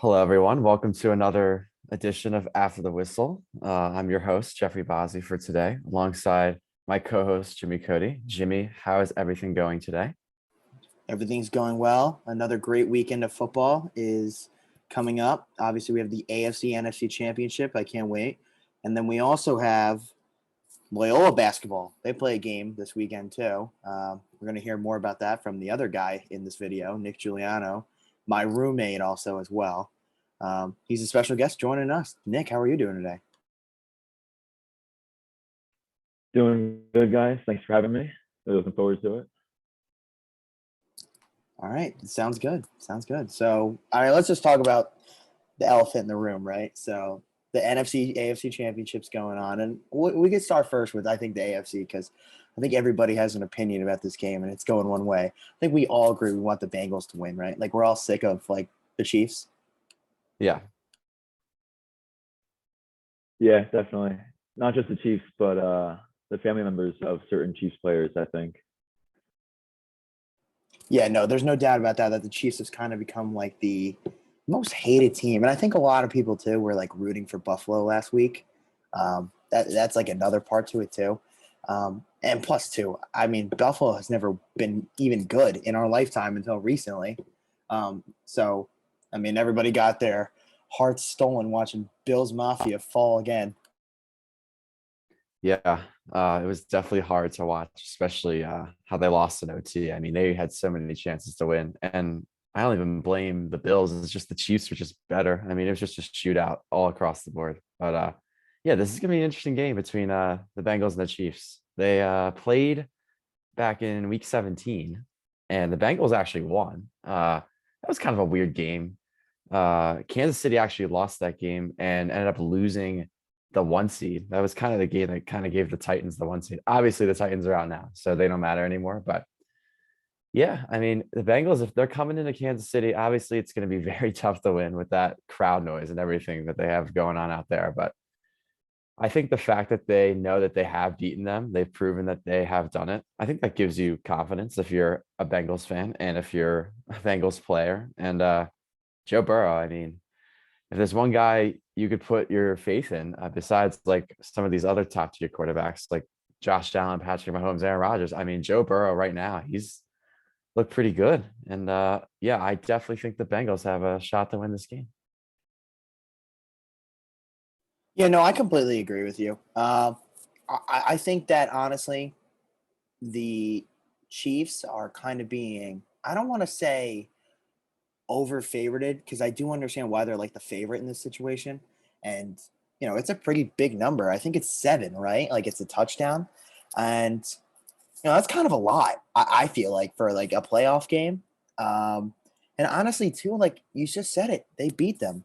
Hello, everyone. Welcome to another edition of After the Whistle. I'm your host, Jeffrey Bozzi, for today, alongside my co-host, Jimmy Cody. Jimmy, how is everything going today? Everything's going well. Another great weekend of football is coming up. Obviously, we have the AFC NFC championship. I can't wait. And then we also have Loyola basketball. They play a game this weekend too. We're going to hear more about that from the other guy in this video, Nick Giuliano, my roommate also as well. He's a special guest joining us. Nick, how are you doing today? Doing good, guys. Thanks for having me. Really looking forward to it. All right. Sounds good. Sounds good. So, all right, let's just talk about the elephant in the room, right? So the NFC AFC championships going on, and we could start first with I think the AFC because I think everybody has an opinion about this game and it's going one way. I think we all agree we want the Bengals to win, right? Like we're all sick of like the Chiefs. Yeah, Yeah, definitely. Not just the Chiefs, but the family members of certain Chiefs players, I think. Yeah, no, there's no doubt about that. That the Chiefs has kind of become like the most hated team, and I think a lot of people too were like rooting for Buffalo last week. That's like another part to it too. And plus two, I mean, Buffalo has never been even good in our lifetime until recently. So, I mean, everybody got their hearts stolen watching Bills Mafia fall again. yeah. It was definitely hard to watch, especially how they lost in OT. I mean, they had so many chances to win, and I don't even blame the Bills. It's just the Chiefs were just better. I mean, it was just a shootout all across the board. But yeah, this is gonna be an interesting game between the Bengals and the Chiefs. They played back in week 17, and the Bengals actually won. That was kind of a weird game. Kansas City actually lost that game and ended up losing the one seed. That was kind of the game that kind of gave the Titans the one seed. Obviously, the Titans are out now, so they don't matter anymore. But yeah, I mean, the Bengals, if they're coming into Kansas City, obviously it's going to be very tough to win with that crowd noise and everything that they have going on out there. But I think the fact that they know that they have beaten them, they've proven that they have done it. I think that gives you confidence if you're a Bengals fan and if you're a Bengals player. And Joe Burrow, I mean, if there's one guy you could put your faith in, besides like some of these other top tier quarterbacks like Josh Allen, Patrick Mahomes, Aaron Rodgers, I mean, Joe Burrow right now, he's looked pretty good. And yeah, I definitely think the Bengals have a shot to win this game. Yeah, no, I completely agree with you. I think that honestly, the Chiefs are kind of being, I don't want to say over favorited because I do understand why they're like the favorite in this situation. And, it's a pretty big number. I think it's 7, right? Like it's a touchdown. And, that's kind of a lot, I feel like, for like a playoff game. And honestly, too, like you just said it, they beat them.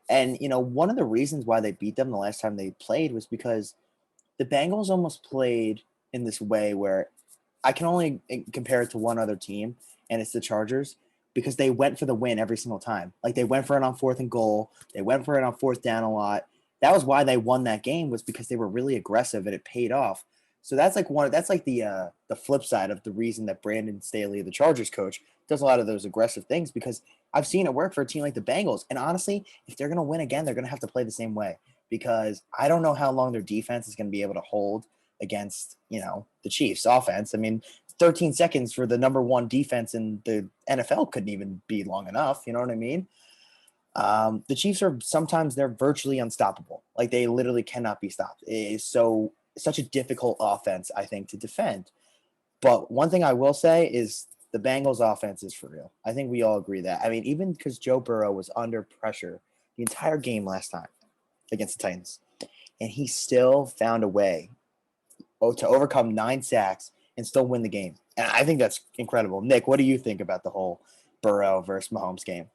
And, one of the reasons why they beat them the last time they played was because the Bengals almost played in this way where I can only compare it to one other team, and it's the Chargers, because they went for the win every single time. Like they went for it on 4th and goal. They went for it on 4th down a lot. That was why they won that game, was because they were really aggressive and it paid off. So that's like the flip side of the reason that Brandon Staley, the Chargers coach, does a lot of those aggressive things, because I've seen it work for a team like the Bengals. And honestly, if they're gonna win again, they're gonna have to play the same way, because I don't know how long their defense is gonna be able to hold against, the Chiefs offense. I mean, 13 seconds for the number one defense in the NFL couldn't even be long enough. You know what I mean? The Chiefs are sometimes they're virtually unstoppable. Like they literally cannot be stopped. It is such a difficult offense, I think, to defend. But one thing I will say is the Bengals offense is for real. I think we all agree that. I mean, even because Joe Burrow was under pressure the entire game last time against the Titans, and he still found a way to overcome 9 sacks and still win the game. And I think that's incredible. Nick, what do you think about the whole Burrow versus Mahomes game?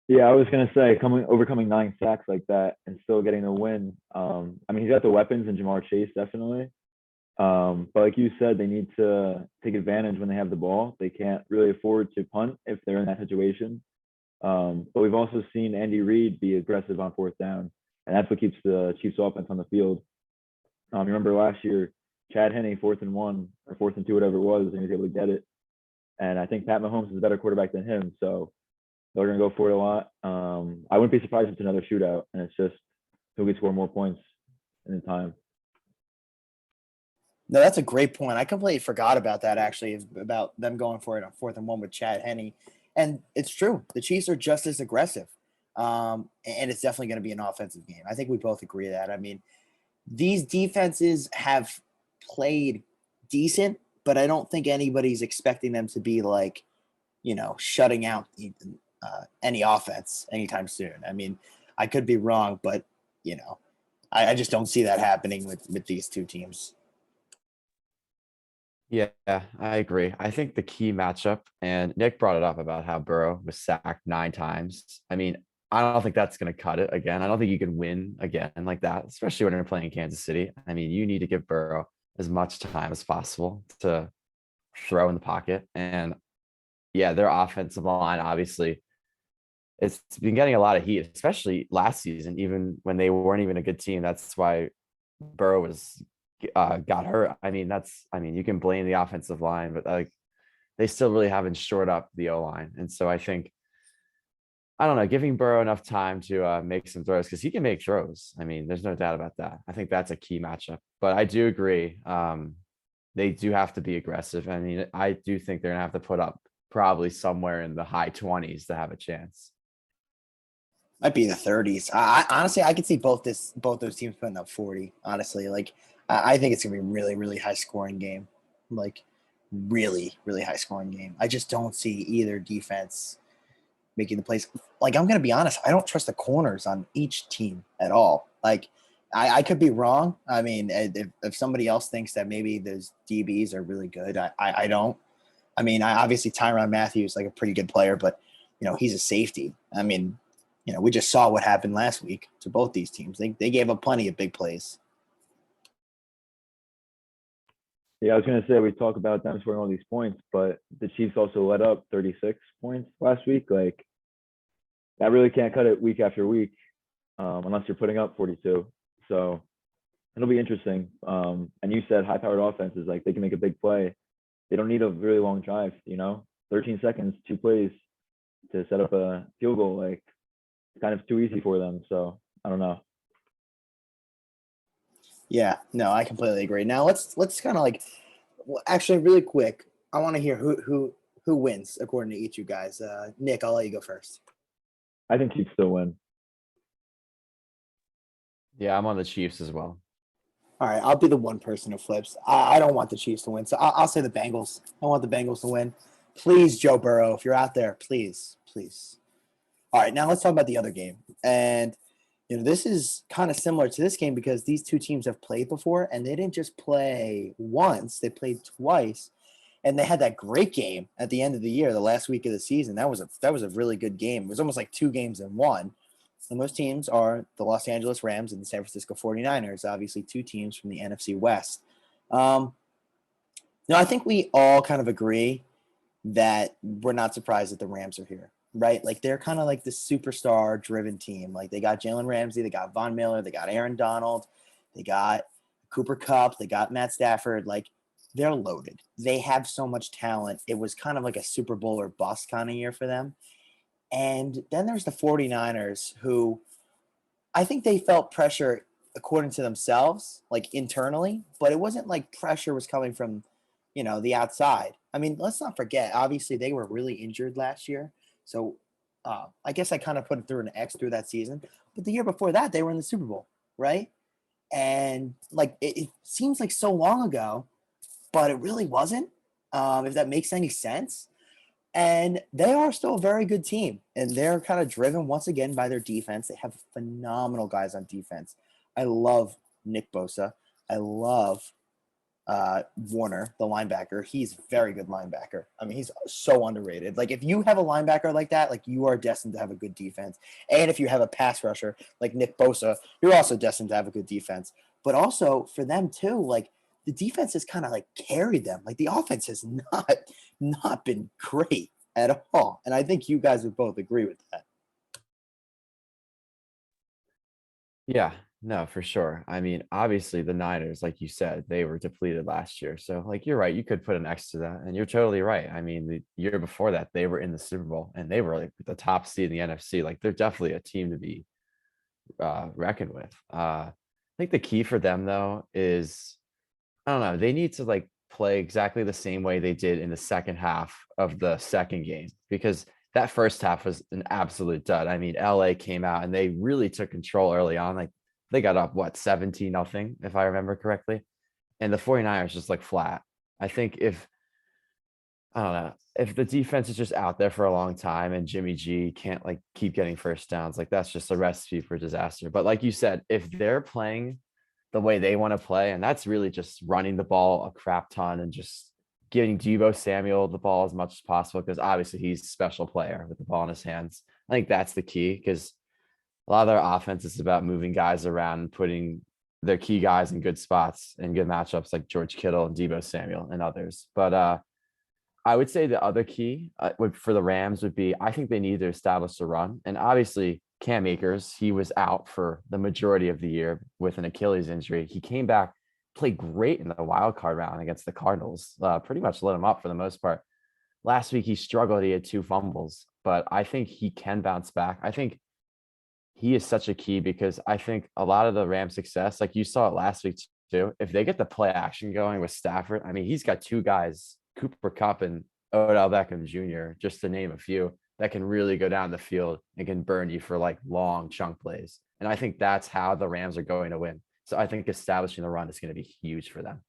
Yeah, I was gonna say overcoming 9 sacks like that and still getting the win. I mean, he's got the weapons in Jamar Chase, definitely. But like you said, they need to take advantage when they have the ball. They can't really afford to punt if they're in that situation. But we've also seen Andy Reid be aggressive on 4th down, and that's what keeps the Chiefs offense on the field. You remember last year, Chad Henne, 4th and 1 or 4th and 2, whatever it was, and he was able to get it. And I think Pat Mahomes is a better quarterback than him. So They're going to go for it a lot. I wouldn't be surprised if it's another shootout, and it's just who can score more points in the time. No, that's a great point. I completely forgot about that, actually, about them going for it on 4th and 1 with Chad Henne. And it's true. The Chiefs are just as aggressive. And it's definitely going to be an offensive game. I think we both agree that. I mean, these defenses have played decent, but I don't think anybody's expecting them to be like, shutting out any offense anytime soon. I mean, I could be wrong, but, I just don't see that happening with these two teams. Yeah, I agree. I think the key matchup, and Nick brought it up about how Burrow was sacked 9 times. I mean, I don't think that's going to cut it again. I don't think you can win again like that, especially when you're playing Kansas City. I mean, you need to give Burrow as much time as possible to throw in the pocket. And yeah, their offensive line, obviously, it's been getting a lot of heat, especially last season, even when they weren't even a good team. That's why Burrow was got hurt. I mean, you can blame the offensive line, but like they still really haven't shored up the O line. And so I think, I don't know, giving Burrow enough time to make some throws, because he can make throws. I mean, there's no doubt about that. I think that's a key matchup. But I do agree. They do have to be aggressive. I mean, I do think they're gonna have to put up probably somewhere in the high 20s to have a chance. Might be the 30s. I honestly, I could see both those teams putting up 40. Honestly, like I think it's gonna be a really, really high scoring game. Like really, really high scoring game. I just don't see either defense making the plays. Like I'm gonna be honest, I don't trust the corners on each team at all. Like I could be wrong. I mean, if somebody else thinks that maybe those DBs are really good, I don't. I mean, obviously Tyrann Mathieu is like a pretty good player, but he's a safety. I mean, we just saw what happened last week to both these teams. They gave up plenty of big plays. Yeah, I was going to say we talk about them scoring all these points, but the Chiefs also let up 36 points last week. Like that really can't cut it week after week unless you're putting up 42. So it'll be interesting. And you said high-powered offenses, like they can make a big play. They don't need a really long drive, 13 seconds, 2 plays to set up a field goal. Like it's kind of too easy for them. So I don't know. Yeah, no, I completely agree. Now let's kind of like, actually, really quick, I want to hear who wins according to each of you guys. Nick, I'll let you go first. I think Chiefs still win. Yeah, I'm on the Chiefs as well. All right, I'll be the one person who flips. I don't want the Chiefs to win, so I'll say the Bengals. I want the Bengals to win. Please, Joe Burrow, if you're out there, please, please. All right, now let's talk about the other game. And this is kind of similar to this game because these two teams have played before, and they didn't just play once; they played twice, and they had that great game at the end of the year, the last week of the season. That was a really good game. It was almost like 2 games in one. And those teams are the Los Angeles Rams and the San Francisco 49ers, obviously 2 teams from the NFC West. I think we all kind of agree that we're not surprised that the Rams are here, right? Like they're kind of like the superstar-driven team. Like they got Jalen Ramsey, they got Von Miller, they got Aaron Donald, they got Cooper Kupp, they got Matt Stafford. Like they're loaded. They have so much talent. It was kind of like a Super Bowl or bust kind of year for them. And then there's the 49ers who I think they felt pressure according to themselves, like internally, but it wasn't like pressure was coming from, the outside. I mean, let's not forget, obviously they were really injured last year. So I guess I kind of put it through an X through that season. But the year before that, they were in the Super Bowl, right? And like it seems like so long ago, but it really wasn't, if that makes any sense. And they are still a very good team. And they're kind of driven once again by their defense. They have phenomenal guys on defense. I love Nick Bosa. I love Warner, the linebacker. He's a very good linebacker. I mean, he's so underrated. Like, if you have a linebacker like that, like, you are destined to have a good defense. And if you have a pass rusher like Nick Bosa, you're also destined to have a good defense. But also for them too, like, the defense has kind of like carried them. Like the offense has not been great at all. And I think you guys would both agree with that. Yeah, No, for sure. I mean, obviously the Niners, like you said, they were depleted last year. So, like, you're right. You could put an X to that, and you're totally right. I mean, the year before that, they were in the Super Bowl and they were like the top seed in the NFC. Like, they're definitely a team to be reckoned with. I think the key for them though is I don't know. They need to like play exactly the same way they did in the second half of the second game because that first half was an absolute dud. I mean, LA came out and they really took control early on. Like they got up what 17-0, if I remember correctly. And the 49ers just like flat. I think if I don't know, if the defense is just out there for a long time and Jimmy G can't like keep getting first downs, like that's just a recipe for disaster. But like you said, if they're playing the way they want to play, and that's really just running the ball a crap ton and just giving Debo Samuel the ball as much as possible, because obviously he's a special player with the ball in his hands. I think that's the key because a lot of their offense is about moving guys around and putting their key guys in good spots and good matchups like George Kittle and Debo Samuel and others. But I would say the other key for the Rams would be I think they need to establish the run. And obviously, Cam Akers, he was out for the majority of the year with an Achilles injury. He came back, played great in the wild card round against the Cardinals, pretty much lit him up for the most part. Last week, he struggled. He had 2 fumbles, but I think he can bounce back. I think he is such a key because I think a lot of the Rams' success, like you saw it last week too, if they get the play action going with Stafford, I mean, he's got 2 guys, Cooper Kupp and Odell Beckham Jr., just to name a few, that can really go down the field and can burn you for like long chunk plays. And I think that's how the Rams are going to win. So I think establishing the run is going to be huge for them.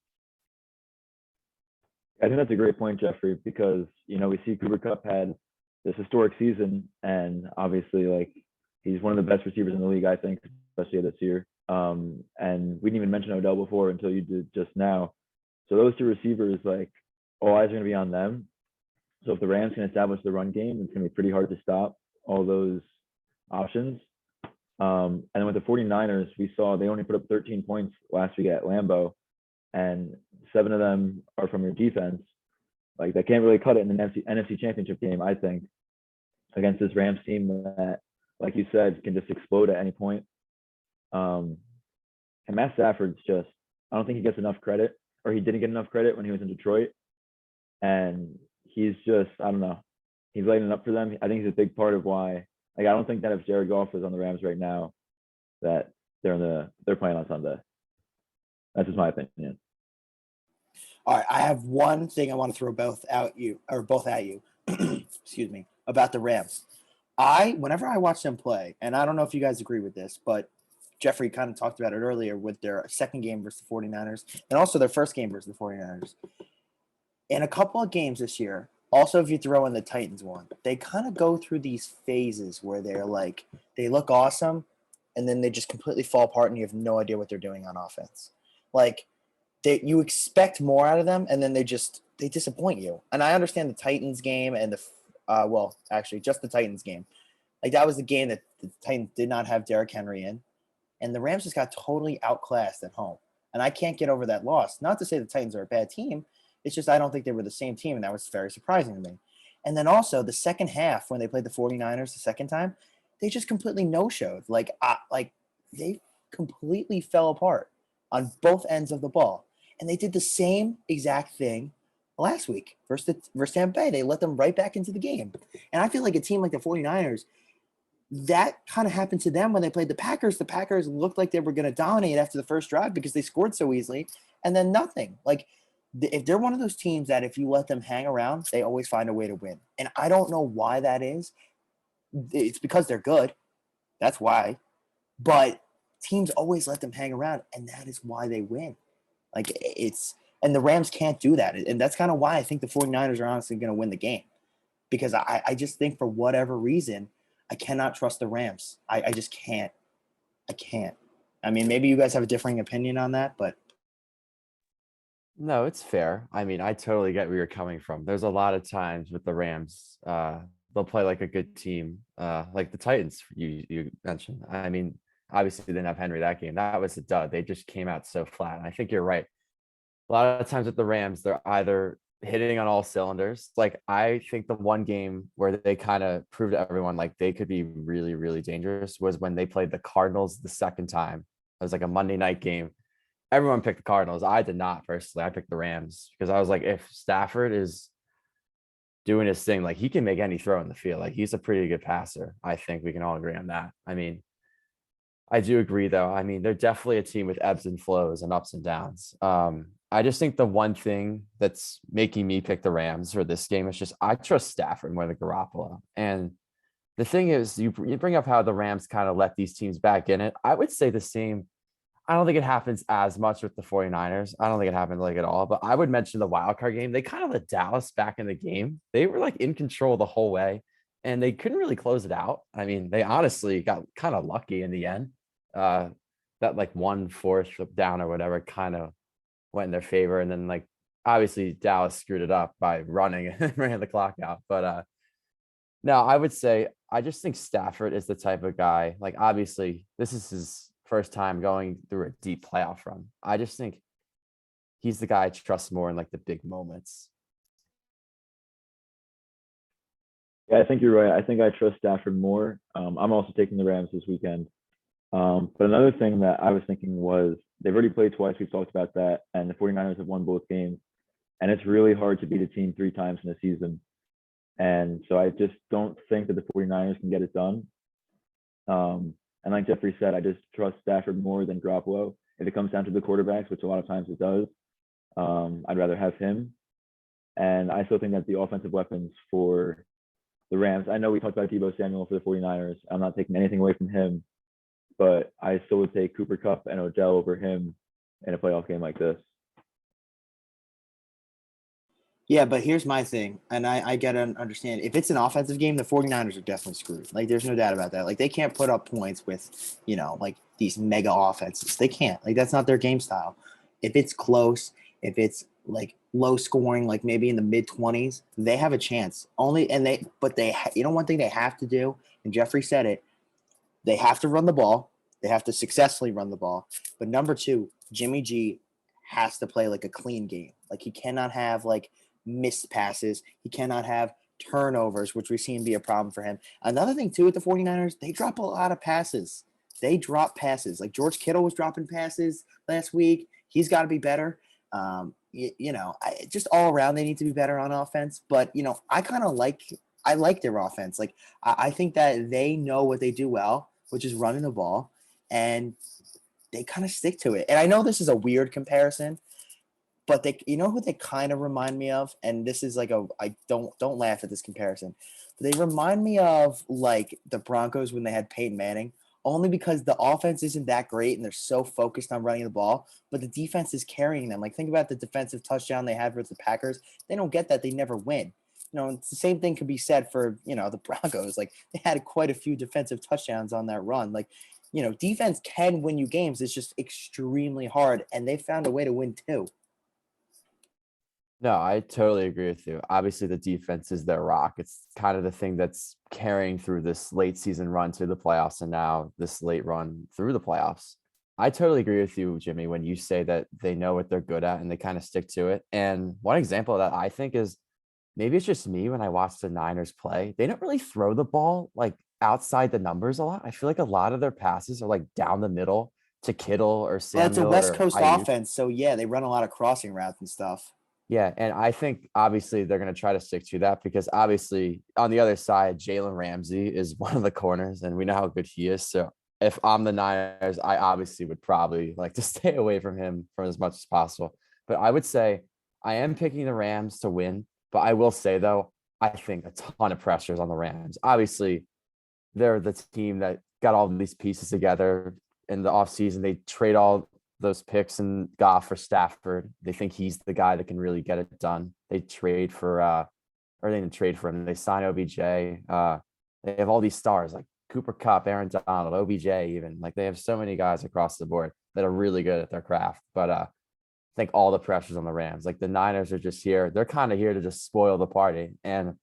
I think that's a great point, Jeffrey, because we see Cooper Kupp had this historic season, and obviously, like he's one of the best receivers in the league, I think, especially this year. And we didn't even mention Odell before until you did just now. So those 2 receivers, like all eyes are going to be on them. So if the Rams can establish the run game, it's going to be pretty hard to stop all those options. And then with the 49ers, we saw they only put up 13 points last week at Lambeau, and 7 of them are from your defense. Like they can't really cut it in the NFC Championship game, I think, against this Rams team that, like you said, can just explode at any point. And Matt Stafford's just, I don't think he gets enough credit, or he didn't get enough credit when he was in Detroit. And he's just, I don't know, he's lighting up for them. I think he's a big part of why. Like I don't think that if Jared Goff was on the Rams right now, that they're playing on Sunday. That's just my opinion. All right, I have one thing I want to throw both at you, excuse me, about the Rams. Whenever I watch them play, and I don't know if you guys agree with this, but Jeffrey kind of talked about it earlier with their second game versus the 49ers and also their first game versus the 49ers. In a couple of games this year, also if you throw in the Titans one, they kind of go through these phases where they're like, they look awesome, and then they just completely fall apart and you have no idea what they're doing on offense. Like, you expect more out of them, and then they disappoint you. And I understand the Titans game and just the Titans game. Like that was the game that the Titans did not have Derrick Henry in, and the Rams just got totally outclassed at home. And I can't get over that loss. Not to say the Titans are a bad team. It's just I don't think they were the same team, and that was very surprising to me. And then also the second half when they played the 49ers the second time, they just completely no-showed. Like they completely fell apart on both ends of the ball. And they did the same exact thing last week versus Tampa Bay. They let them right back into the game. And I feel like a team like the 49ers, that kind of happened to them when they played the Packers. The Packers looked like they were going to dominate after the first drive because they scored so easily, and then nothing. Like, if they're one of those teams that if you let them hang around, they always find a way to win. And I don't know why that is. It's because they're good. That's why. But teams always let them hang around, and that is why they win. Like and the Rams can't do that. And that's kind of why I think the 49ers are honestly going to win the game, because I just think for whatever reason, I cannot trust the Rams. I just can't. I can't. I mean, maybe you guys have a differing opinion on that, but. No, it's fair. I mean, I totally get where you're coming from. There's a lot of times with the Rams, they'll play like a good team, like the Titans you mentioned. I mean, obviously they didn't have Henry that game. That was a dud. They just came out so flat. And I think you're right. A lot of times with the Rams, they're either hitting on all cylinders. Like I think the one game where they kind of proved to everyone like they could be really, really dangerous was when they played the Cardinals the second time was like a Monday night game. Everyone picked the Cardinals. I did not personally. I picked the Rams because I was like, if Stafford is doing his thing, like he can make any throw in the field. Like he's a pretty good passer. I think we can all agree on that. I mean, I do agree though. I mean, they're definitely a team with ebbs and flows and ups and downs. I just think the one thing that's making me pick the Rams for this game is just I trust Stafford more than Garoppolo. And the thing is, you bring up how the Rams kind of let these teams back in it. I would say the same. I don't think it happens as much with the 49ers. I don't think it happens like at all. But I would mention the wild card game. They kind of let Dallas back in the game. They were like in control the whole way, and they couldn't really close it out. I mean, they honestly got kind of lucky in the end. Uh, that like 1/4 down or whatever kind of went in their favor, and then like obviously Dallas screwed it up by running and ran the clock out. But no, I would say I just think Stafford is the type of guy. Like obviously, this is his first time going through a deep playoff run. I just think he's the guy I trust more in like the big moments. Yeah, I think you're right. I think I trust Stafford more. I'm also taking the Rams this weekend. But another thing that I was thinking was they've already played twice. We've talked about that. And the 49ers have won both games. And it's really hard to beat a team 3 times in a season. And so I just don't think that the 49ers can get it done. And like Jeffrey said, I just trust Stafford more than Garoppolo. If it comes down to the quarterbacks, which a lot of times it does, I'd rather have him. And I still think that the offensive weapons for the Rams, I know we talked about Deebo Samuel for the 49ers. I'm not taking anything away from him, but I still would take Cooper Kupp and Odell over him in a playoff game like this. Yeah, but here's my thing, and I got to understand. If it's an offensive game, the 49ers are definitely screwed. Like, there's no doubt about that. Like, they can't put up points with, like these mega offenses. They can't. Like, that's not their game style. If it's close, if it's like low scoring, like maybe in the mid 20s, they have a chance. One thing they have to do, and Jeffrey said it, they have to run the ball. They have to successfully run the ball. But number two, Jimmy G has to play like a clean game. Like, he cannot have like missed passes. He cannot have turnovers, which we've seen be a problem for him. Another thing, too, with the 49ers, they drop a lot of passes. They drop passes. Like, George Kittle was dropping passes last week. He's got to be better. Just all around, they need to be better on offense. But, I like their offense. Like, I think that they know what they do well, which is running the ball, and they kind of stick to it. And I know this is a weird comparison, but who they kind of remind me of, and this is like I don't laugh at this comparison, but they remind me of like the Broncos when they had Peyton Manning, only because the offense isn't that great and they're so focused on running the ball, but the defense is carrying them. Like, think about the defensive touchdown they had with the Packers. They don't get that, they never win. It's the same thing could be said for, the Broncos. Like, they had quite a few defensive touchdowns on that run. Like, defense can win you games. It's just extremely hard, and they found a way to win too. No, I totally agree with you. Obviously, the defense is their rock. It's kind of the thing that's carrying through this late season run to the playoffs and now this late run through the playoffs. I totally agree with you, Jimmy, when you say that they know what they're good at and they kind of stick to it. And one example of that I think is maybe it's just me when I watch the Niners play. They don't really throw the ball like outside the numbers a lot. I feel like a lot of their passes are like down the middle to Kittle or Well, it's a Samuel West or Coast Ayuk. offense, so yeah, they run a lot of crossing routes and stuff. Yeah, and I think obviously they're going to try to stick to that because obviously on the other side, Jalen Ramsey is one of the corners, and we know how good he is. So if I'm the Niners, I obviously would probably like to stay away from him for as much as possible. But I would say I am picking the Rams to win. But I will say though, I think a ton of pressures on the Rams. Obviously, they're the team that got all these pieces together in the offseason. They trade all those picks and Goff for Stafford. They think he's the guy that can really get it done. They trade for or they didn't trade for him. They sign OBJ. They have all these stars like Cooper Kupp, Aaron Donald, OBJ, even. Like, they have so many guys across the board that are really good at their craft. But I think all the pressures on the Rams. Like, the Niners are just here. They're kind of here to just spoil the party. And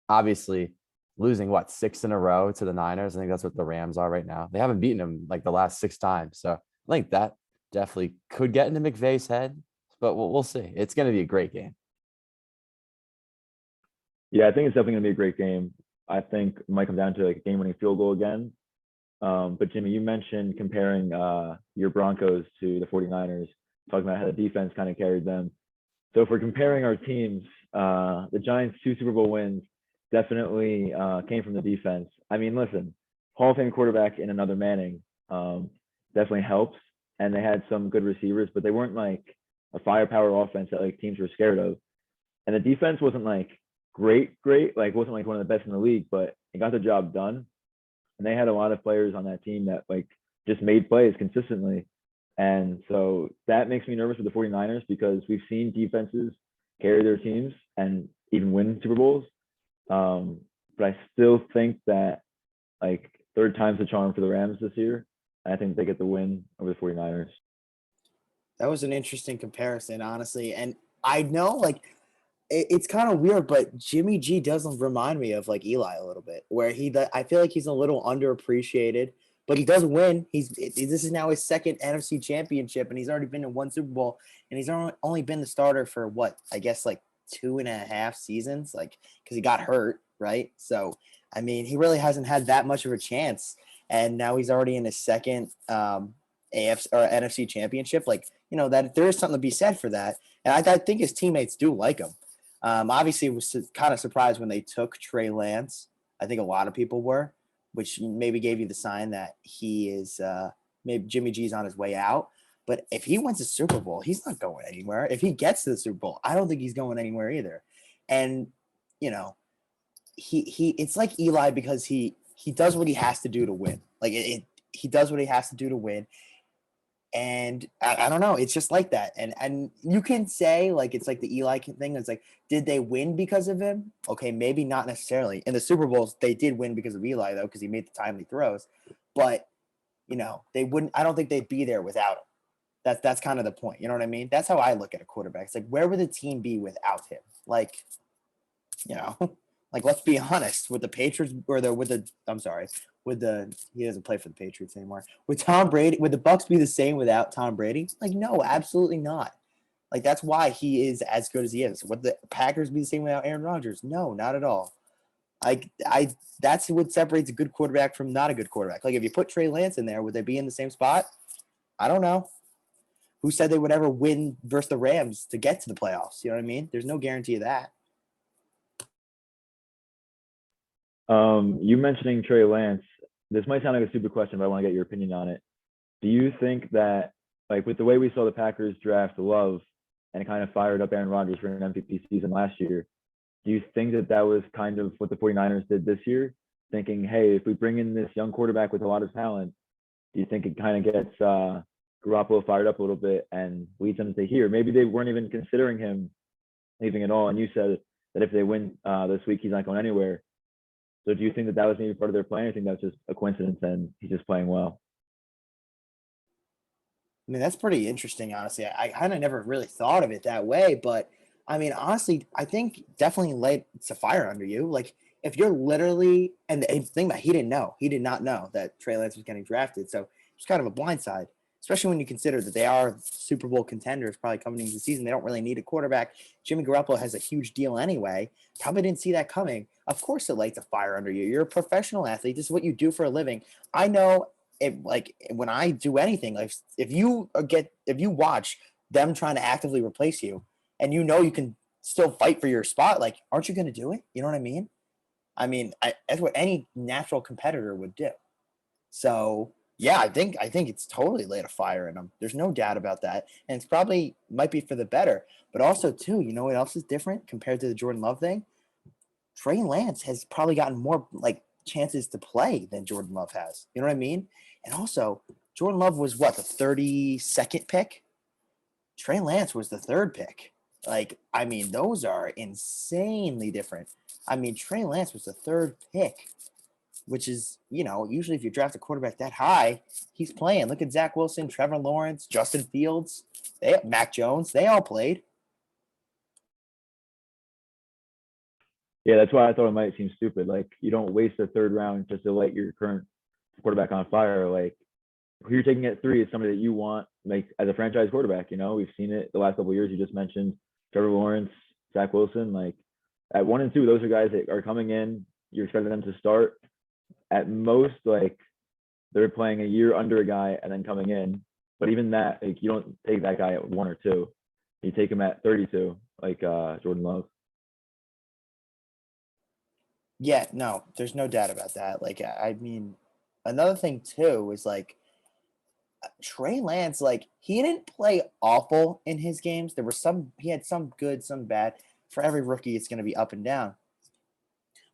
obviously losing 6 in a row to the Niners. I think that's what the Rams are right now. They haven't beaten them like the last 6 times. So I think that definitely could get into McVay's head, but we'll see. It's going to be a great game. Yeah, I think it's definitely going to be a great game. I think it might come down to like a game-winning field goal again. But Jimmy, you mentioned comparing your Broncos to the 49ers, talking about how the defense kind of carried them. So if we're comparing our teams, the Giants' 2 Super Bowl wins definitely came from the defense. I mean, listen, Hall of Fame quarterback in another Manning definitely helps, and they had some good receivers, but they weren't like a firepower offense that like teams were scared of. And the defense wasn't like great, like wasn't like one of the best in the league, but it got the job done. And they had a lot of players on that team that like just made plays consistently. And so that makes me nervous with the 49ers because we've seen defenses carry their teams and even win Super Bowls. But I still think that like third time's the charm for the Rams this year. I think they get the win over the 49ers. That was an interesting comparison, honestly. And I know, like, it's kind of weird, but Jimmy G doesn't remind me of like Eli a little bit, where I feel like he's a little underappreciated, but he does win. This is now his second NFC championship, and he's already been in 1 Super Bowl, and he's only been the starter for what, I guess like 2.5 seasons, like, because he got hurt, right? So, I mean, he really hasn't had that much of a chance, and now he's already in his second AFC or NFC championship. Like, that there is something to be said for that, and I think his teammates do like him. Obviously, it was kind of surprised when they took Trey Lance. I think a lot of people were, which maybe gave you the sign that he is maybe Jimmy G's on his way out. But if he wins the Super Bowl, he's not going anywhere. If he gets to the Super Bowl, I don't think he's going anywhere either. And he it's like Eli because he does what he has to do to win. Like he does what he has to do to win. And I don't know. It's just like that. And you can say like it's like the Eli thing. It's like, did they win because of him? Okay, maybe not necessarily. In the Super Bowls, they did win because of Eli though, because he made the timely throws. But they wouldn't. I don't think they'd be there without him. That's kind of the point. You know what I mean? That's how I look at a quarterback. It's like, where would the team be without him? Like, like let's be honest. With the Patriots or he doesn't play for the Patriots anymore. Would Tom Brady, would the Bucks be the same without Tom Brady? Like, no, absolutely not. Like, that's why he is as good as he is. Would the Packers be the same without Aaron Rodgers? No, not at all. That's what separates a good quarterback from not a good quarterback. Like, if you put Trey Lance in there, would they be in the same spot? I don't know. Who said they would ever win versus the Rams to get to the playoffs? You know what I mean? There's no guarantee of that. You mentioning Trey Lance, this might sound like a stupid question, but I want to get your opinion on it. Do you think that, like, with the way we saw the Packers draft Love and it kind of fired up Aaron Rodgers for an MVP season last year, do you think that that was kind of what the 49ers did this year? Thinking, hey, if we bring in this young quarterback with a lot of talent, do you think it kind of gets Garoppolo fired up a little bit and leads them to here? Maybe they weren't even considering him leaving at all. And you said that if they win this week, he's not going anywhere. So do you think that that was maybe part of their plan? I think that's just a coincidence and he's just playing well. I mean, that's pretty interesting, honestly. I kind of never really thought of it that way, but I mean, honestly, I think definitely lights a fire under you. Like, if you're literally, and the thing about he did not know that Trey Lance was getting drafted, so it's kind of a blindside, especially when you consider that they are Super Bowl contenders probably coming into the season. They don't really need a quarterback. Jimmy Garoppolo has a huge deal anyway. Probably didn't see that coming. Of course, it lights a fire under you. You're a professional athlete. This is what you do for a living. I know. Like when I do anything, like if you watch them trying to actively replace you and you can still fight for your spot, like, aren't you going to do it? You know what I mean? That's what any natural competitor would do. So yeah, I think it's totally lit a fire in them. There's no doubt about that. And it's probably might be for the better, but also too, you know what else is different compared to the Jordan Love thing? Trey Lance has probably gotten more like chances to play than Jordan Love has. You know what I mean? And also, Jordan Love was what, the 32nd pick? Trey Lance was the 3rd pick. Like, I mean, those are insanely different. I mean, Trey Lance was the 3rd pick, which is, usually if you draft a quarterback that high, he's playing. Look at Zach Wilson, Trevor Lawrence, Justin Fields, Mac Jones, they all played. Yeah, that's why I thought it might seem stupid. Like, you don't waste a 3rd round just to light your current quarterback on fire. Like, who you're taking at 3 is somebody that you want, like, as a franchise quarterback. We've seen it the last couple of years. You just mentioned Trevor Lawrence, Zach Wilson. Like, at 1 and 2, those are guys that are coming in. You're expecting them to start at most, like, they're playing a year under a guy and then coming in. But even that, like you don't take that guy at 1 or 2. You take him at 32, like Jordan Love. Yeah, no, there's no doubt about that. Like, I mean, another thing too is like Trey Lance, like he didn't play awful in his games. There were some he had some good, some bad. For every rookie, it's going to be up and down.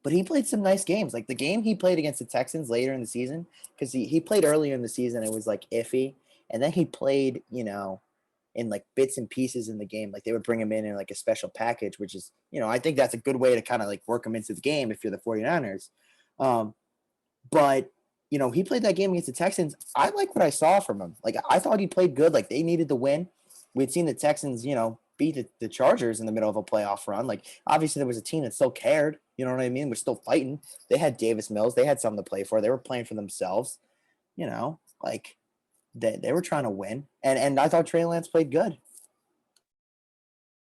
But he played some nice games. Like the game he played against the Texans later in the season, because he played earlier in the season, it was like iffy, and then he played, in like bits and pieces in the game. Like they would bring him in like a special package, which is, I think that's a good way to kind of like work him into the game if you're the 49ers. But he played that game against the Texans. I like what I saw from him. Like I thought he played good. Like they needed the win. We'd seen the Texans, beat the Chargers in the middle of a playoff run. Like obviously there was a team that still cared. You know what I mean? We're still fighting. They had Davis Mills. They had something to play for. They were playing for themselves. Like they were trying to win. And I thought Trey Lance played good.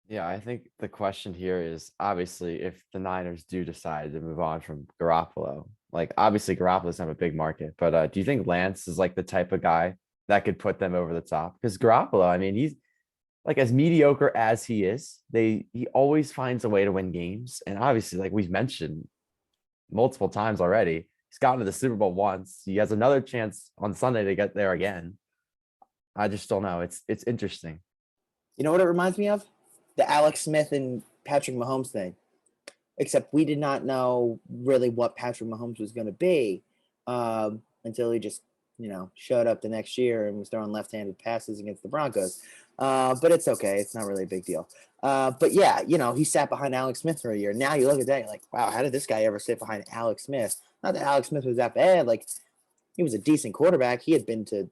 Yeah, I think the question here is obviously if the Niners do decide to move on from Garoppolo, like obviously Garoppolo doesn't have a big market, but do you think Lance is like the type of guy that could put them over the top? Because Garoppolo, I mean, he's like as mediocre as he is, he always finds a way to win games. And obviously, like we've mentioned multiple times already, he's gotten to the Super Bowl once. He has another chance on Sunday to get there again. I just don't know. It's interesting. You know what it reminds me of? The Alex Smith and Patrick Mahomes thing. Except we did not know really what Patrick Mahomes was going to be until he just, showed up the next year and was throwing left-handed passes against the Broncos. But it's okay. It's not really a big deal. But yeah, he sat behind Alex Smith for a year. Now you look at that, you're like, wow, how did this guy ever sit behind Alex Smith? Not that Alex Smith was that bad. Like he was a decent quarterback. He had been to,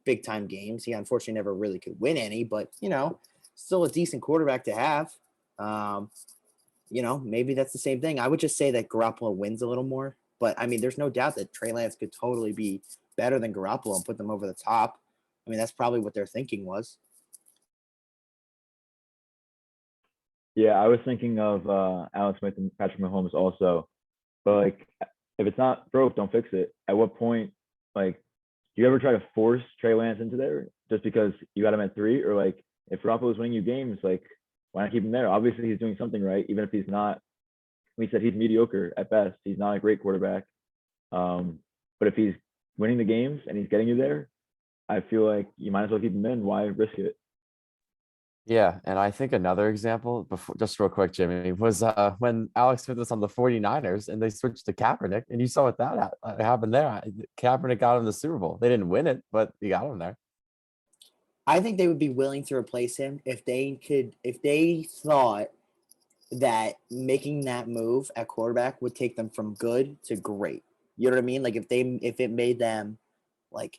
big time games. He unfortunately never really could win any, but, still a decent quarterback to have. Maybe that's the same thing. I would just say that Garoppolo wins a little more. But I mean, there's no doubt that Trey Lance could totally be better than Garoppolo and put them over the top. I mean, that's probably what their thinking was. Yeah, I was thinking of Alex Smith and Patrick Mahomes also. But like, if it's not broke, don't fix it. At what point, like, do you ever try to force Trey Lance into there just because you got him at 3? Or like, if Garoppolo's winning you games, like, why not keep him there? Obviously, he's doing something right, even if he's not. We said he's mediocre at best. He's not a great quarterback. But if he's winning the games and he's getting you there, I feel like you might as well keep him in. Why risk it? Yeah, and I think another example, before just real quick, Jimmy, was when Alex Smith was on the 49ers and they switched to Kaepernick, and you saw what that happened there. Kaepernick got him the Super Bowl. They didn't win it, but he got him there. I think they would be willing to replace him if they thought that making that move at quarterback would take them from good to great. You know what I mean? Like if it made them like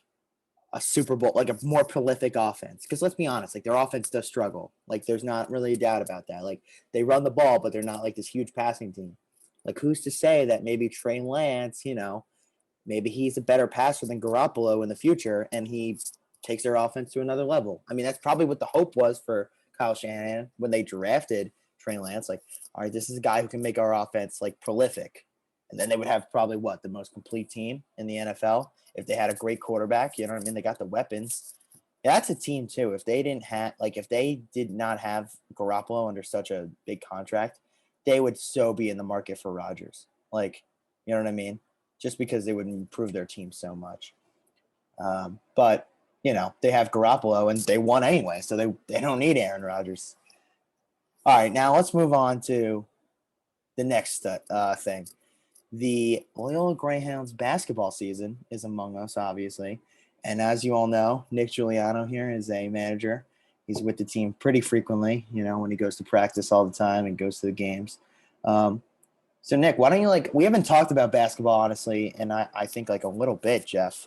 a Super Bowl, like a more prolific offense. Because let's be honest, like their offense does struggle. Like there's not really a doubt about that. Like they run the ball, but they're not like this huge passing team. Like who's to say that maybe Trey Lance, maybe he's a better passer than Garoppolo in the future, and he takes their offense to another level. I mean, that's probably what the hope was for Kyle Shanahan when they drafted Trey Lance. Like, all right, this is a guy who can make our offense like prolific. And then they would have probably the most complete team in the NFL if they had a great quarterback. You know what I mean? They got the weapons. That's a team too. If they did not have Garoppolo under such a big contract, they would so be in the market for Rodgers. Like, you know what I mean? Just because they would improve their team so much. But they have Garoppolo and they won anyway, so they don't need Aaron Rodgers. All right, now let's move on to the next thing. The Loyola Greyhounds basketball season is among us, obviously. And as you all know, Nick Giuliano here is a manager. He's with the team pretty frequently, when he goes to practice all the time and goes to the games. So, Nick, why don't you we haven't talked about basketball, honestly, and I think like a little bit, Jeff.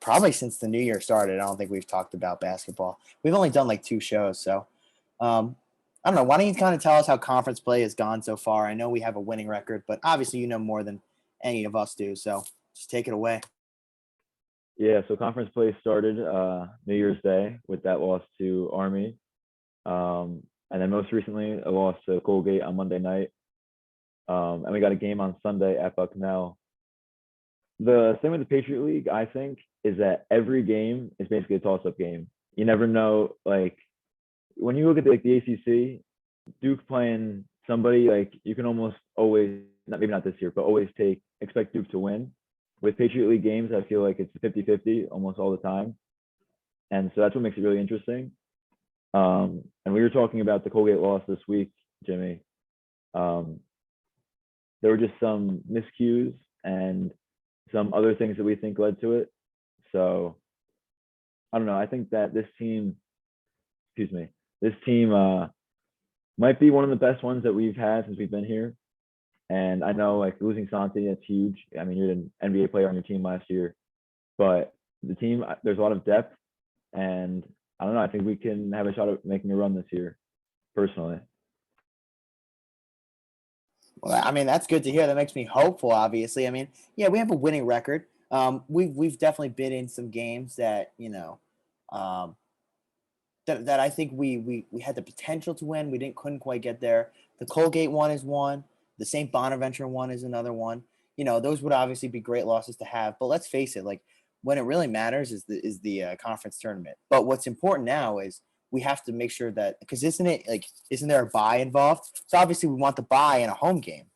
Probably since the new year started, I don't think we've talked about basketball. We've only done like 2 shows. So, I don't know. Why don't you kind of tell us how conference play has gone so far? I know we have a winning record, but obviously you know more than any of us do. So just take it away. Yeah, so conference play started New Year's Day with that loss to Army. And then most recently, a loss to Colgate on Monday night. And we got a game on Sunday at Bucknell. the thing with the Patriot League, I think, is that every game is basically a toss-up game. You never know. Like when you look at the ACC, Duke playing somebody like you can almost always, not maybe not this year, but always expect Duke to win. With Patriot League games, I feel like it's 50-50 almost all the time, and so that's what makes it really interesting. And we were talking about the Colgate loss this week, Jimmy. Um, there were just some miscues and some other things that we think led to it. So I don't know. I think that this team, might be one of the best ones that we've had since we've been here. And I know like losing Santi, that's huge. I mean, you're an NBA player on your team last year, but the team, there's a lot of depth, and I don't know. I think we can have a shot at making a run this year, personally. Well, I mean, that's good to hear. That makes me hopeful. Obviously, I mean, yeah, we have a winning record. We've definitely been in some games that um, that I think we had the potential to win. We couldn't quite get there. The Colgate one is one. The St. Bonaventure one is another one. Those would obviously be great losses to have. But let's face it, like when it really matters is the conference tournament. But what's important now is we have to make sure that, because isn't there a bye involved? So obviously we want the bye in a home game.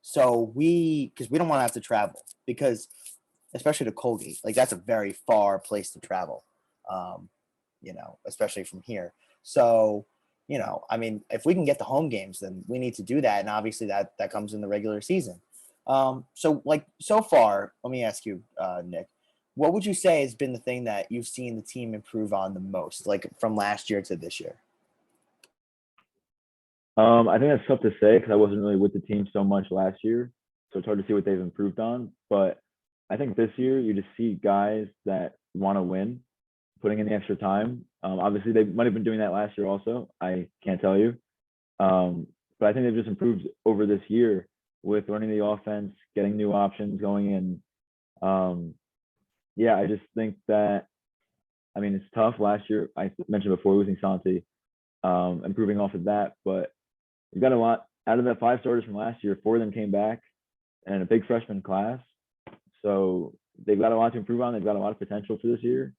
So because we don't want to have to travel, because especially to Colgate, like that's a very far place to travel. Especially from here. So, I mean, if we can get the home games, then we need to do that. And obviously that comes in the regular season. So like so far, let me ask you, Nick, what would you say has been the thing that you've seen the team improve on the most, like from last year to this year? I think that's tough to say because I wasn't really with the team so much last year, so it's hard to see what they've improved on. But I think this year you just see guys that want to win, putting in the extra time. Obviously, they might have been doing that last year also. I can't tell you. But I think they've just improved over this year with learning the offense, getting new options going in. Yeah, I just think that, I mean, it's tough. Last year, I mentioned before, losing Santi, improving off of that. But we've got a lot out of that 5 starters from last year. 4 of them came back and a big freshman class. So they've got a lot to improve on. They've got a lot of potential for this year.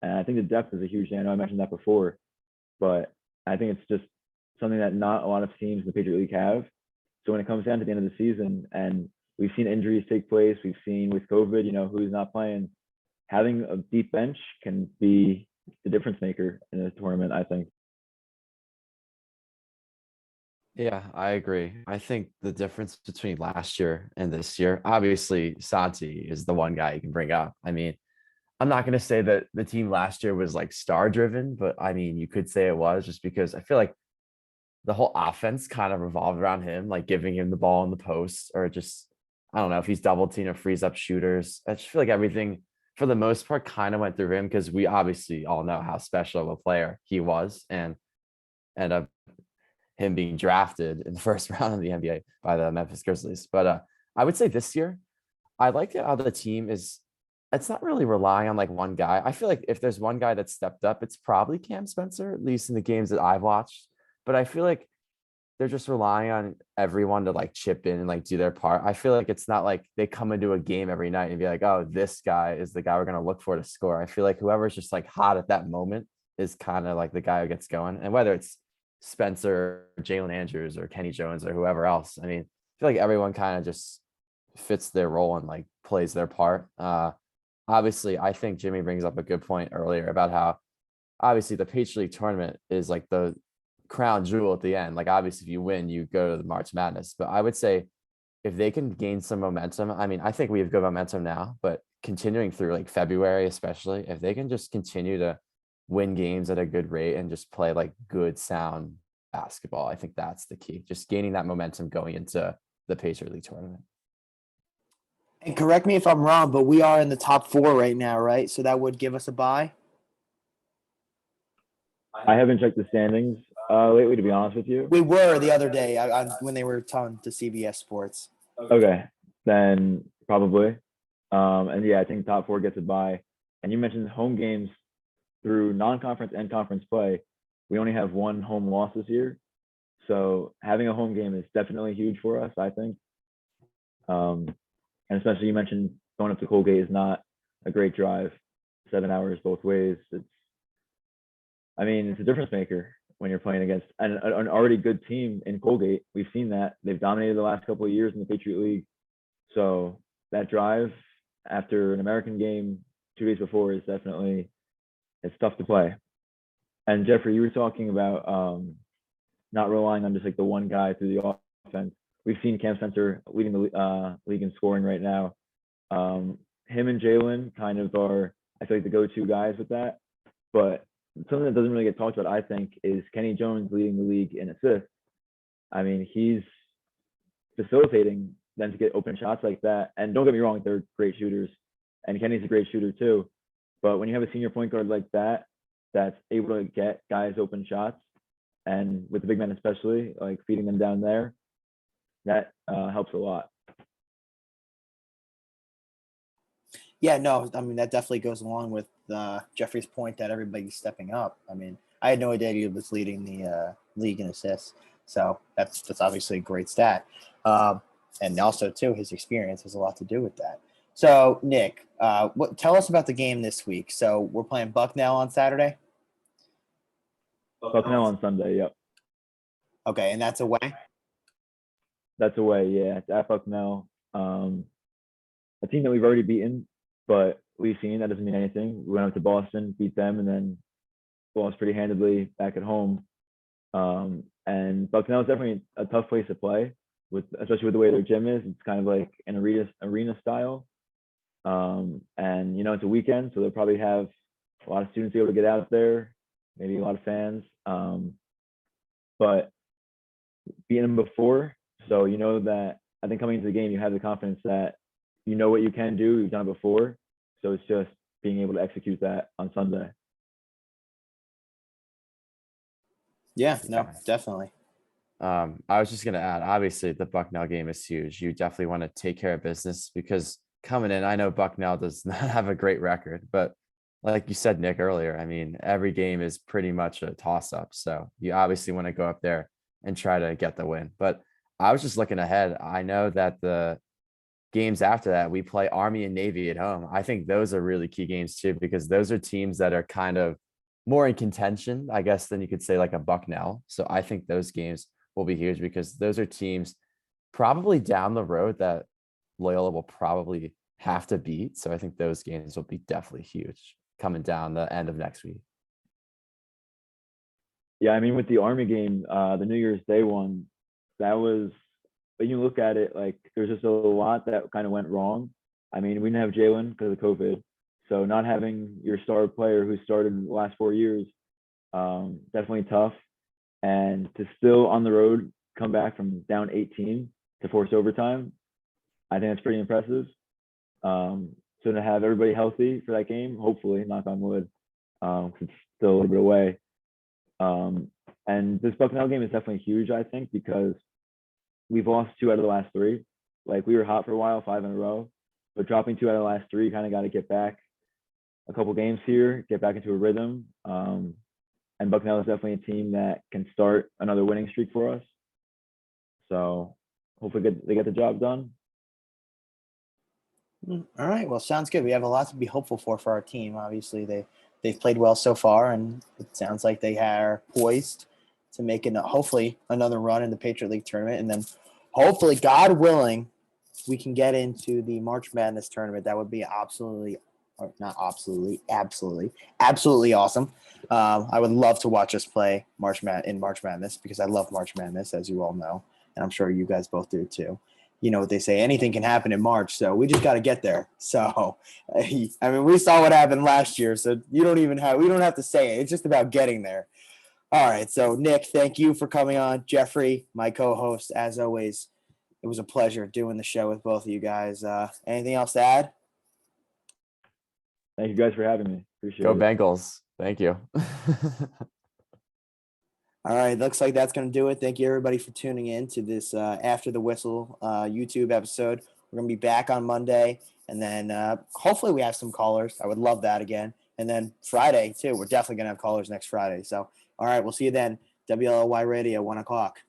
And I think the depth is a huge thing. I know I mentioned that before, but I think it's just something that not a lot of teams in the Patriot League have. So when it comes down to the end of the season, and we've seen injuries take place, we've seen with COVID, who's not playing, having a deep bench can be the difference maker in a tournament, I think. Yeah, I agree. I think the difference between last year and this year, obviously, Santi is the one guy you can bring up. I mean, I'm not going to say that the team last year was like star driven, but I mean, you could say it was, just because I feel like the whole offense kind of revolved around him, like giving him the ball in the post, or just, I don't know if he's double team or frees up shooters. I just feel like everything for the most part kind of went through him, because we obviously all know how special of a player he was, and him being drafted in the first round of the NBA by the Memphis Grizzlies. But I would say this year, I like how the team is, it's not really relying on like one guy. I feel like if there's one guy that stepped up, it's probably Cam Spencer, at least in the games that I've watched. But I feel like they're just relying on everyone to like chip in and like do their part. I feel like it's not like they come into a game every night and be like, oh, this guy is the guy we're going to look for to score. I feel like whoever's just like hot at that moment is kind of like the guy who gets going. And whether it's Spencer, or Jalen Andrews, or Kenny Jones, or whoever else, I mean, I feel like everyone kind of just fits their role and like plays their part. Obviously, I think Jimmy brings up a good point earlier about how obviously the Patriot League tournament is like the crown jewel at the end. Like obviously, if you win, you go to the March Madness. But I would say if they can gain some momentum, I mean, I think we have good momentum now, but continuing through like February, especially if they can just continue to win games at a good rate and just play like good sound basketball, I think that's the key. Just gaining that momentum going into the Patriot League tournament. And correct me if I'm wrong, but we are in the top 4 right now, right? So that would give us a bye. I haven't checked the standings lately, to be honest with you. We were the other day when they were talking to CBS Sports. Okay, then probably. And yeah, I think top 4 gets a bye. And you mentioned home games through non-conference and conference play. We only have 1 home loss this year. So having a home game is definitely huge for us, I think. And especially you mentioned going up to Colgate is not a great drive. 7 hours both ways. It's a difference maker when you're playing against an already good team in Colgate. We've seen that. They've dominated the last couple of years in the Patriot League. So that drive after an American game 2 days before is definitely, it's tough to play. And Jeffrey, you were talking about not relying on just like the one guy through the offense. We've seen Cam Spencer leading the league in scoring right now. Him and Jalen kind of are, I feel like, the go-to guys with that. But something that doesn't really get talked about, I think, is Kenny Jones leading the league in assists. He's facilitating them to get open shots like that. And don't get me wrong, they're great shooters. And Kenny's a great shooter too. But when you have a senior point guard like that, that's able to get guys open shots, and with the big men especially, like feeding them down there, that helps a lot. Yeah, no, that definitely goes along with Jeffrey's point that everybody's stepping up. I had no idea he was leading the league in assists, so that's obviously a great stat. And also, too, his experience has a lot to do with that. So, Nick, tell us about the game this week. So we're playing Bucknell on Saturday? Bucknell on Sunday, yep. Okay, and that's away? That's away, yeah. It's at Bucknell. A team that we've already beaten, but we've seen that doesn't mean anything. We went up to Boston, beat them, and then lost pretty handedly back at home. And Bucknell is definitely a tough place to play, especially with the way their gym is. It's kind of like an arena style. And it's a weekend, so they'll probably have a lot of students able to get out there, maybe a lot of fans. But beating them before, so that I think coming into the game, you have the confidence that you know what you can do. You've done it before, so it's just being able to execute that on Sunday. Yeah, no, definitely. I was just going to add, obviously, the Bucknell game is huge. You definitely want to take care of business because coming in, I know Bucknell does not have a great record, but like you said, Nick, earlier, every game is pretty much a toss-up. So you obviously want to go up there and try to get the win. But I was just looking ahead. I know that the games after that, we play Army and Navy at home. I think those are really key games too, because those are teams that are kind of more in contention, I guess, than you could say like a Bucknell. So I think those games will be huge because those are teams probably down the road that Loyola will probably have to beat. So I think those games will be definitely huge coming down the end of next week. Yeah, with the Army game, the New Year's Day one, that was, when you look at it, like there's just a lot that kind of went wrong. We didn't have Jalen because of COVID. So not having your star player who started in the last 4 years, definitely tough. And to still on the road come back from down 18 to force overtime, I think that's pretty impressive. So to have everybody healthy for that game, hopefully, knock on wood, it's still a little bit away. And this Bucknell game is definitely huge, I think, because we've lost 2 out of the last 3. Like we were hot for a while, 5 in a row, but dropping 2 out of the last 3, kind of got to get back a couple games here, get back into a rhythm. And Bucknell is definitely a team that can start another winning streak for us. So hopefully they get the job done. All right. Well, sounds good. We have a lot to be hopeful for our team. Obviously, they've played well so far, and it sounds like they are poised to make hopefully another run in the Patriot League tournament, and then hopefully, God willing, we can get into the March Madness tournament. That would be absolutely awesome. I would love to watch us play March Madness because I love March Madness, as you all know, and I'm sure you guys both do too. You know what they say, anything can happen in March, so we just got to get there. So, we saw what happened last year, so we don't have to say it. It's just about getting there. All right, so Nick, thank you for coming on. Jeffrey, my co-host, as always, it was a pleasure doing the show with both of you guys. Anything else to add? Thank you guys for having me. Appreciate Go it. Bengals. Thank you. All right, looks like that's going to do it. Thank you, everybody, for tuning in to this After the Whistle YouTube episode. We're going to be back on Monday, and then hopefully we have some callers. I would love that again. And then Friday, too. We're definitely going to have callers next Friday. So, all right, we'll see you then. WLY Radio, 1 o'clock.